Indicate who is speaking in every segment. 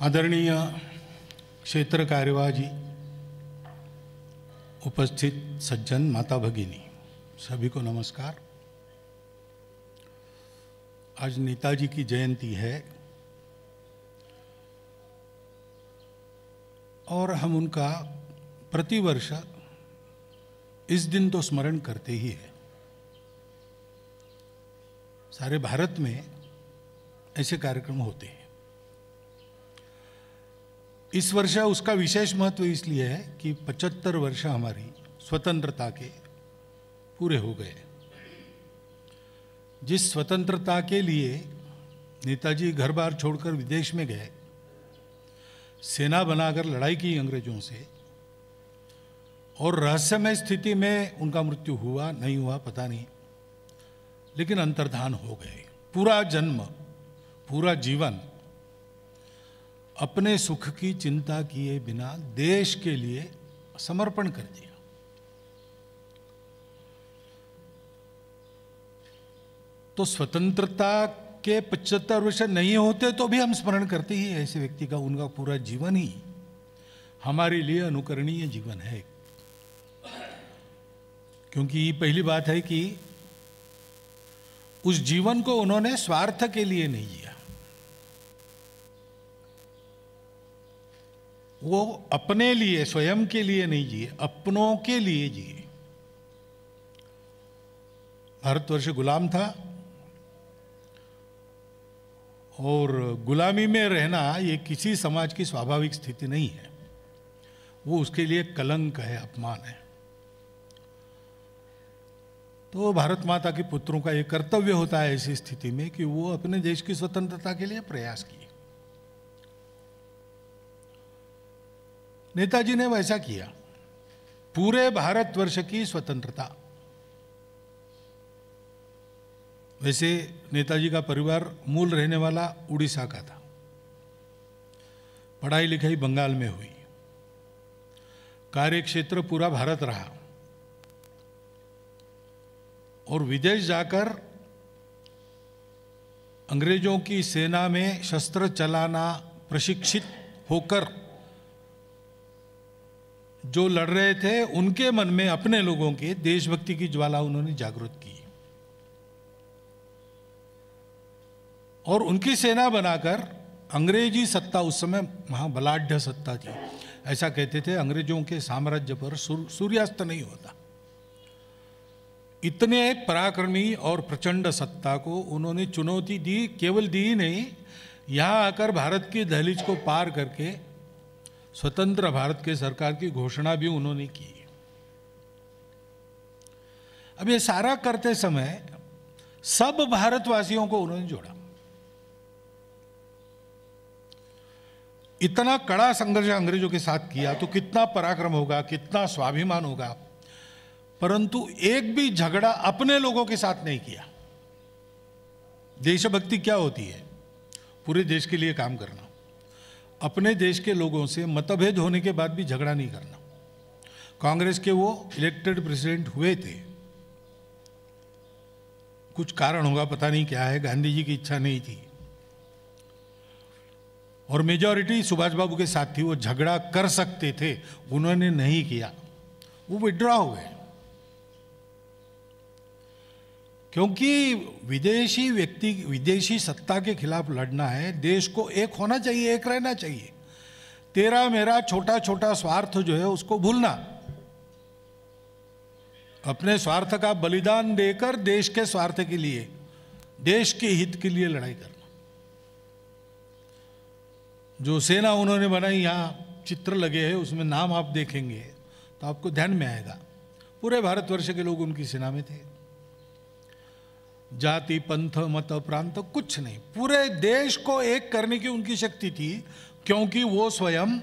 Speaker 1: आदरणीय क्षेत्र कार्यवाह जी, उपस्थित सज्जन, माता भगिनी, सभी को नमस्कार। आज नेताजी की जयंती है और हम उनका प्रतिवर्ष इस दिन तो स्मरण करते ही हैं। सारे भारत में ऐसे कार्यक्रम होते हैं। इस वर्ष उसका विशेष महत्व इसलिए है कि 75 वर्ष हमारी स्वतंत्रता के पूरे हो गए। जिस स्वतंत्रता के लिए नेताजी घर बार छोड़कर विदेश में गए, सेना बनाकर लड़ाई की अंग्रेजों से, और रहस्यमय स्थिति में उनका मृत्यु हुआ नहीं हुआ पता नहीं, लेकिन अंतर्धान हो गए। पूरा जन्म, पूरा जीवन अपने सुख की चिंता किए बिना देश के लिए समर्पण कर दिया। तो स्वतंत्रता के 75 वर्ष नहीं होते तो भी हम स्मरण करते ही ऐसे व्यक्ति का। उनका पूरा जीवन ही हमारे लिए अनुकरणीय जीवन है, क्योंकि पहली बात है कि उस जीवन को उन्होंने स्वार्थ के लिए नहीं जिया, वो अपने लिए, स्वयं के लिए नहीं जिए, अपनों के लिए जिए। भारतवर्ष गुलाम था और गुलामी में रहना ये किसी समाज की स्वाभाविक स्थिति नहीं है। वो उसके लिए कलंक है, अपमान है। तो भारत माता के पुत्रों का ये कर्तव्य होता है ऐसी स्थिति में कि वो अपने देश की स्वतंत्रता के लिए प्रयास किए। नेताजी ने वैसा किया। पूरे भारतवर्ष की स्वतंत्रता। वैसे नेताजी का परिवार मूल रहने वाला उड़ीसा का था। पढ़ाई लिखाई बंगाल में हुई। कार्य क्षेत्र पूरा भारत रहा और विदेश जाकर अंग्रेजों की सेना में शस्त्र चलाना प्रशिक्षित होकर जो लड़ रहे थे, उनके मन में, अपने लोगों के देशभक्ति की ज्वाला उन्होंने जागृत की और उनकी सेना बनाकर अंग्रेजी सत्ता, उस समय महाबलाढ्य सत्ता थी, ऐसा कहते थे अंग्रेजों के साम्राज्य पर सूर्यास्त नहीं होता। इतने पराक्रमी और प्रचंड सत्ता को उन्होंने चुनौती दी। केवल दी ही नहीं, यहाँ आकर भारत की दहलीज को पार करके स्वतंत्र भारत के सरकार की घोषणा भी उन्होंने की। अब ये सारा करते समय सब भारतवासियों को उन्होंने जोड़ा। इतना कड़ा संघर्ष अंग्रेजों के साथ किया तो कितना पराक्रम होगा, कितना स्वाभिमान होगा, परंतु एक भी झगड़ा अपने लोगों के साथ नहीं किया। देशभक्ति क्या होती है? पूरे देश के लिए काम करना। अपने देश के लोगों से मतभेद होने के बाद भी झगड़ा नहीं करना। कांग्रेस के वो इलेक्टेड प्रेसिडेंट हुए थे, कुछ कारण होगा, पता नहीं क्या है, गांधी जी की इच्छा नहीं थी और मेजॉरिटी सुभाष बाबू के साथ थी। वो झगड़ा कर सकते थे, उन्होंने नहीं किया, वो विड्रॉ हो गए। क्योंकि विदेशी सत्ता के खिलाफ लड़ना है, देश को एक होना चाहिए, एक रहना चाहिए। तेरा मेरा छोटा छोटा स्वार्थ जो है उसको भूलना, अपने स्वार्थ का बलिदान देकर देश के स्वार्थ के लिए, देश के हित के लिए लड़ाई करना। जो सेना उन्होंने बनाई, यहाँ चित्र लगे हैं, उसमें नाम आप देखेंगे तो आपको ध्यान में आएगा। पूरे भारतवर्ष के लोग उनकी सेना में थे। जाति, पंथ, मत, प्रांत कुछ नहीं, पूरे देश को एक करने की उनकी शक्ति थी, क्योंकि वो स्वयं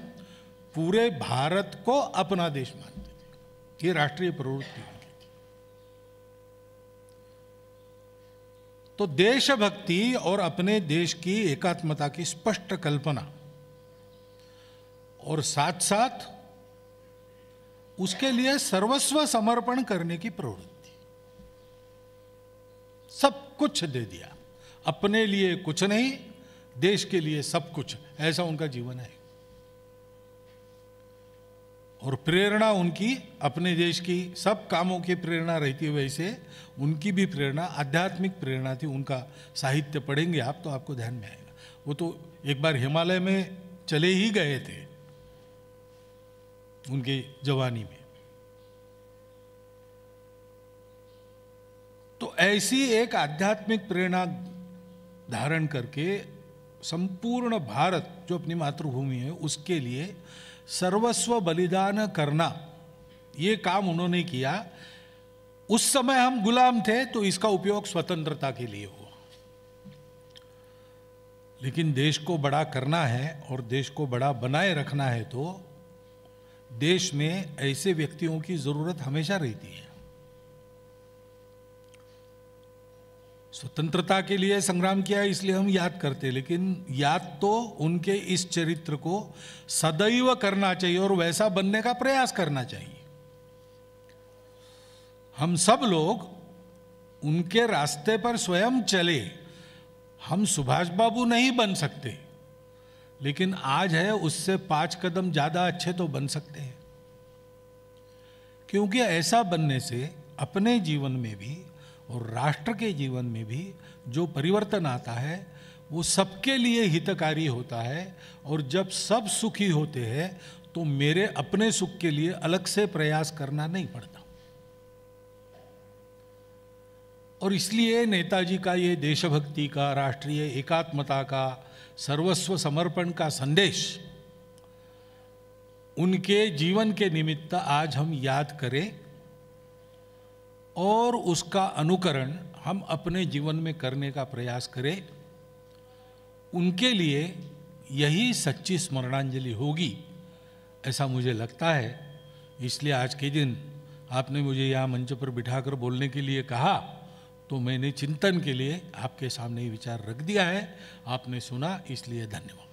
Speaker 1: पूरे भारत को अपना देश मानते थे। ये राष्ट्रीय प्रवृत्ति उनकी थी। तो देशभक्ति और अपने देश की एकात्मता की स्पष्ट कल्पना और साथ साथ उसके लिए सर्वस्व समर्पण करने की प्रवृत्ति, सब कुछ दे दिया। अपने लिए कुछ नहीं, देश के लिए सब कुछ, ऐसा उनका जीवन है। और प्रेरणा उनकी अपने देश की सब कामों की प्रेरणा रहती है, वैसे उनकी भी प्रेरणा आध्यात्मिक प्रेरणा थी। उनका साहित्य पढ़ेंगे आप तो आपको ध्यान में आएगा। वो तो एक बार हिमालय में चले ही गए थे उनके जवानी में। तो ऐसी एक आध्यात्मिक प्रेरणा धारण करके संपूर्ण भारत जो अपनी मातृभूमि है उसके लिए सर्वस्व बलिदान करना, ये काम उन्होंने किया। उस समय हम गुलाम थे तो इसका उपयोग स्वतंत्रता के लिए हुआ, लेकिन देश को बड़ा करना है और देश को बड़ा बनाए रखना है तो देश में ऐसे व्यक्तियों की जरूरत हमेशा रहती है। स्वतंत्रता के लिए संग्राम किया इसलिए हम याद करते, लेकिन याद तो उनके इस चरित्र को सदैव करना चाहिए और वैसा बनने का प्रयास करना चाहिए। हम सब लोग उनके रास्ते पर स्वयं चले। हम सुभाष बाबू नहीं बन सकते, लेकिन आज है उससे 5 कदम ज्यादा अच्छे तो बन सकते हैं, क्योंकि ऐसा बनने से अपने जीवन में भी और राष्ट्र के जीवन में भी जो परिवर्तन आता है वो सबके लिए हितकारी होता है। और जब सब सुखी होते हैं तो मेरे अपने सुख के लिए अलग से प्रयास करना नहीं पड़ता। और इसलिए नेताजी का ये देशभक्ति का, राष्ट्रीय एकात्मता का, सर्वस्व समर्पण का संदेश उनके जीवन के निमित्त आज हम याद करें और उसका अनुकरण हम अपने जीवन में करने का प्रयास करें। उनके लिए यही सच्ची स्मरणांजलि होगी, ऐसा मुझे लगता है। इसलिए आज के दिन आपने मुझे यहाँ मंच पर बिठाकर बोलने के लिए कहा, तो मैंने चिंतन के लिए आपके सामने ये विचार रख दिया है। आपने सुना, इसलिए धन्यवाद।